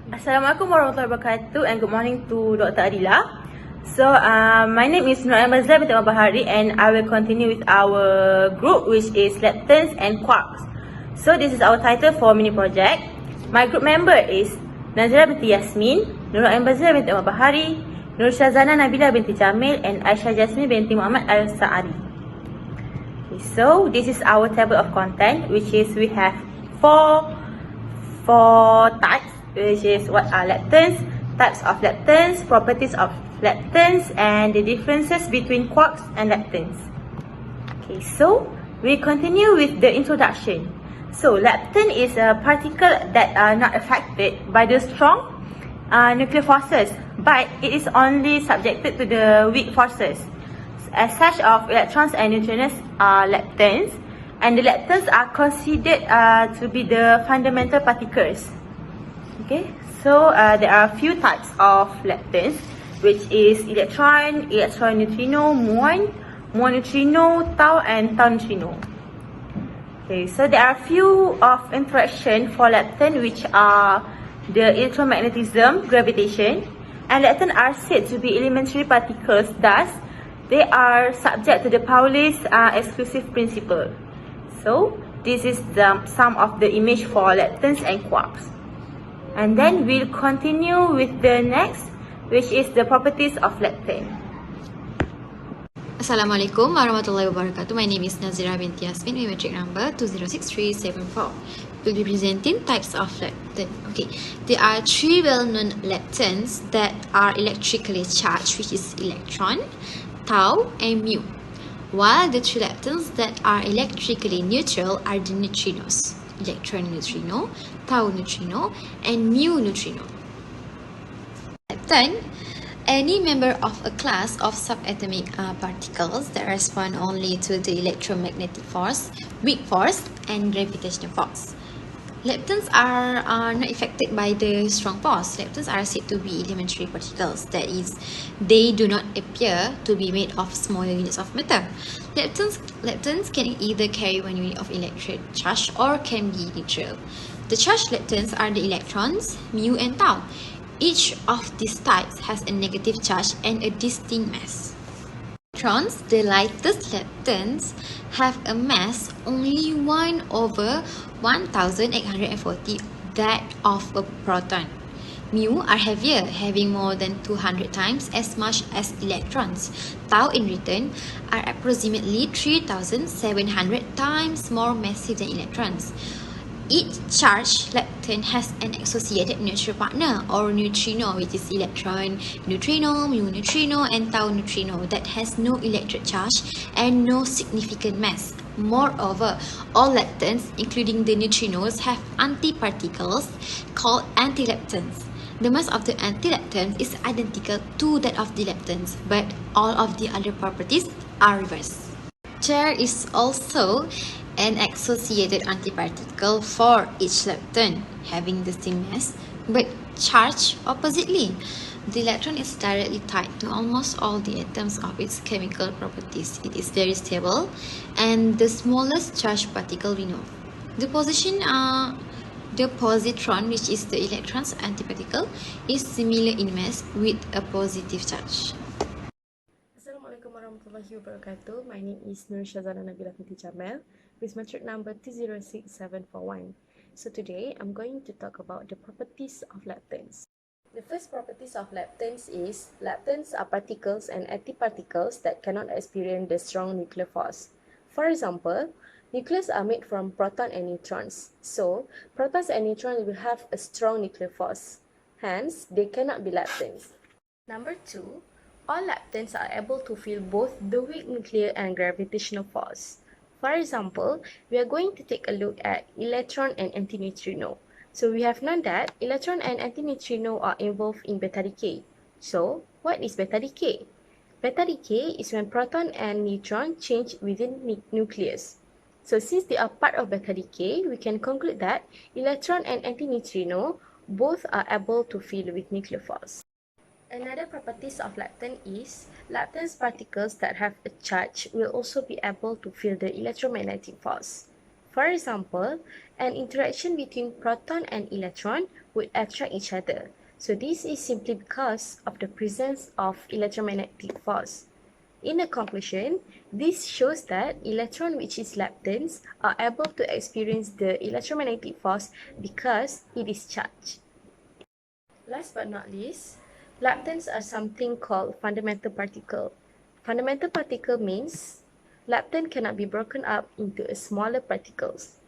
Assalamualaikum warahmatullahi wabarakatuh and good morning to Dr. Adilah. So, my name is NURULAIN binti BAHARI and I will continue with our group which is leptons and quarks. So, this is our title for mini project. My group member is NAZIRAH binti YASMIN, NURULAIN binti BAHARI, SYAZANA NABILAH binti JAMEL and AISYAH JASMIN binti MOHAMED SAARI. Okay, so, this is our table of content which is we have four types, which is what are leptons, types of leptons, properties of leptons, and the differences between quarks and leptons. Okay, so we continue with the introduction. So lepton is a particle that are not affected by the strong nuclear forces, but it is only subjected to the weak forces. As such of electrons and neutrinos are leptons, and the leptons are considered to be the fundamental particles. Okay, so there are a few types of leptons, which is electron, neutrino, muon, neutrino, tau, and tau neutrino. Okay, so there are a few of interaction for lepton, which are the electromagnetism, gravitation, and leptons are said to be elementary particles, thus they are subject to the Pauli's exclusive principle. So this is some of the image for leptons and quarks. And then we'll continue with the next, which is the properties of lepton. Assalamualaikum warahmatullahi wabarakatuh. My name is NAZIRAH binti YASMIN with metric number 206374. We'll be presenting types of lepton. Okay, there are three well-known leptons that are electrically charged, which is electron, tau, and mu. While the three leptons that are electrically neutral are the neutrinos, electron neutrino, tau neutrino, and mu neutrino. Lepton, any member of a class of subatomic particles that respond only to the electromagnetic force, weak force, and gravitational force. Leptons are not affected by the strong force. Leptons are said to be elementary particles. That is, they do not appear to be made of smaller units of matter. Leptons can either carry one unit of electric charge or can be neutral. The charged leptons are the electrons, mu, and tau. Each of these types has a negative charge and a distinct mass. Electrons, the lightest leptons, have a mass only 1/1840 that of a proton. Mu are heavier, having more than 200 times as much as electrons. Tau, in return, are approximately 3,700 times more massive than electrons. Each charged lepton has an associated neutral partner or neutrino, which is electron neutrino, mu neutrino, and tau neutrino that has no electric charge and no significant mass. Moreover, all leptons, including the neutrinos, have antiparticles called antileptons. The mass of the antileptons is identical to that of the leptons, but all of the other properties are reversed. There is also an associated antiparticle for each lepton, having the same mass but charged oppositely. The electron is directly tied to almost all the atoms of its chemical properties. It is very stable and the smallest charged particle we know. The positron, which is the electron's antiparticle, is similar in mass with a positive charge. Assalamualaikum warahmatullahi wabarakatuh. My name is SYAZANA binti JAMEL with metric number 206741. So today I'm going to talk about the properties of leptons. The first properties of leptons is leptons are particles and antiparticles that cannot experience the strong nuclear force. For example, nucleus are made from proton and neutrons. So protons and neutrons will have a strong nuclear force. Hence, they cannot be leptons. Number 2, all leptons are able to feel both the weak nuclear and gravitational force. For example, we are going to take a look at electron and antineutrino. So we have known that electron and antineutrino are involved in beta decay. So what is beta decay? Beta decay is when proton and neutron change within nucleus. So since they are part of beta decay, we can conclude that electron and antineutrino both are able to feel with nuclear force. Another properties of lepton is lepton's particles that have a charge will also be able to feel the electromagnetic force. For example, an interaction between proton and electron would attract each other. So this is simply because of the presence of electromagnetic force. In a conclusion, this shows that electron which is leptons are able to experience the electromagnetic force because it is charged. Last but not least, leptons are something called fundamental particle. Fundamental particle means lepton cannot be broken up into smaller particles.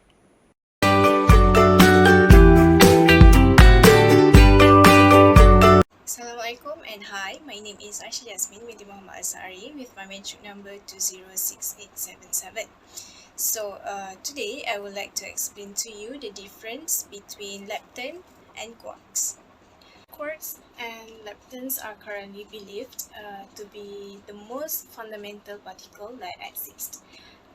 Assalamualaikum and hi, my name is YASMIN binti Muhammad SAARI with my matric number 206877. So today I would like to explain to you the difference between lepton and quarks. Quarks and leptons are currently believed to be the most fundamental particle that exist.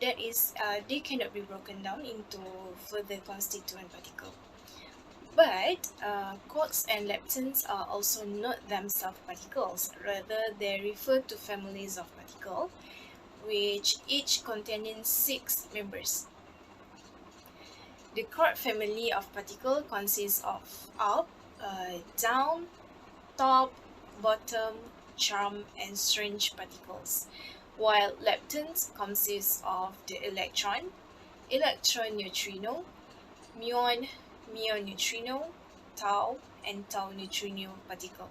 That is, they cannot be broken down into further constituent particles. But quarks and leptons are also not themselves particles, rather they refer to families of particles, which each containing 6 members. The quark family of particles consists of up, down, top, bottom, charm, and strange particles, while leptons consist of the electron, electron neutrino, muon, muon neutrino, tau, and tau neutrino particle.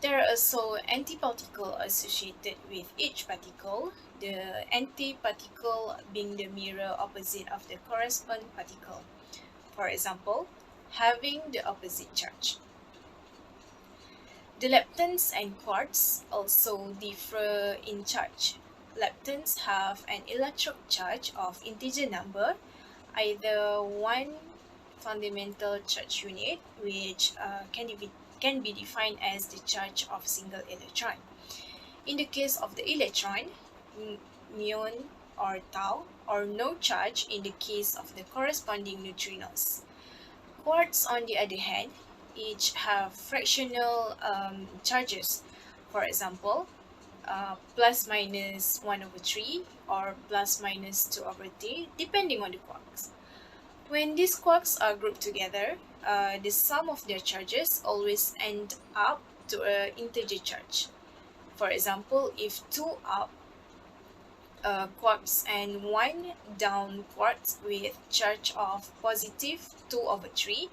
There are also antiparticle associated with each particle, the antiparticle being the mirror opposite of the corresponding particle. For example, having the opposite charge. The leptons and quarks also differ in charge. Leptons have an electric charge of integer number, either 1 fundamental charge unit, which can be defined as the charge of single electron. In the case of the electron, muon or tau, or no charge in the case of the corresponding neutrinos. Quarks, on the other hand, each have fractional charges. For example, plus minus 1/3 or plus minus 2/3, depending on the quarks. When these quarks are grouped together, the sum of their charges always end up to an integer charge. For example, if 2 up quarks and 1 down quarks with charge of positive 2/3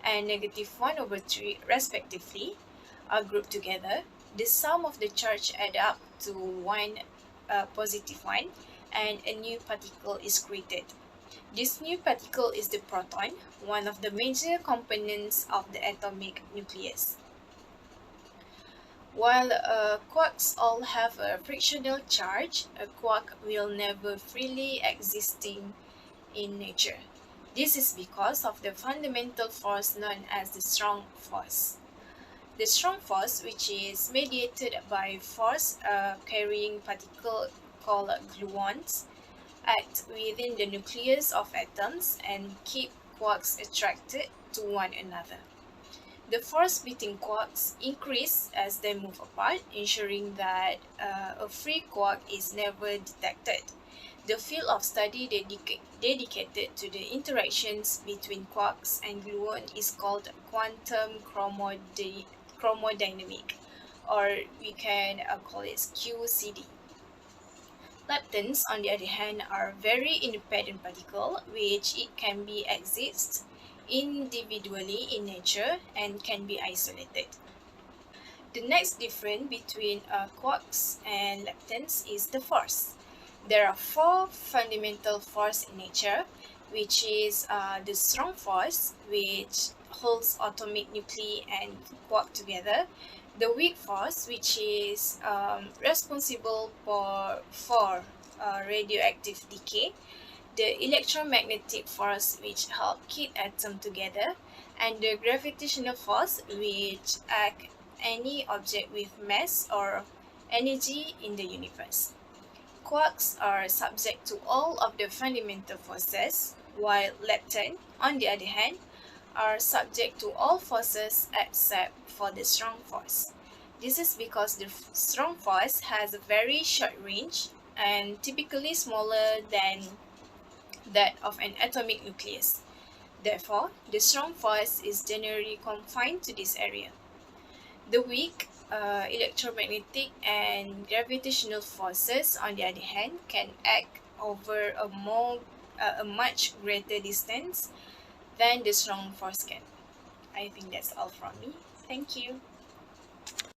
and negative 1/3 respectively are grouped together, the sum of the charge add up to 1 positive 1, and a new particle is created. This new particle is the proton, one of the major components of the atomic nucleus. While quarks all have a frictional charge, a quark will never freely existing in nature. This is because of the fundamental force known as the strong force. The strong force, which is mediated by force carrying particle called gluons, act within the nucleus of atoms and keep quarks attracted to one another. The force between quarks increase as they move apart, ensuring that a free quark is never detected. The field of study dedicated to the interactions between quarks and gluons is called quantum chromodynamic, or we can call it QCD. Leptons, on the other hand, are very independent particles, which it can be exist individually in nature and can be isolated. The next difference between quarks and leptons is the force. There are 4 fundamental forces in nature, which is the strong force, which holds atomic nuclei and quark together, the weak force, which is responsible for radioactive decay, the electromagnetic force, which help keep atoms together, and the gravitational force, which act any object with mass or energy in the universe. Quarks are subject to all of the fundamental forces, while leptons, on the other hand, are subject to all forces except for the strong force. This is because the strong force has a very short range and typically smaller than that of an atomic nucleus. Therefore, the strong force is generally confined to this area. The weak electromagnetic and gravitational forces, on the other hand, can act over a much greater distance than the strong force can. I think that's all from me. Thank you.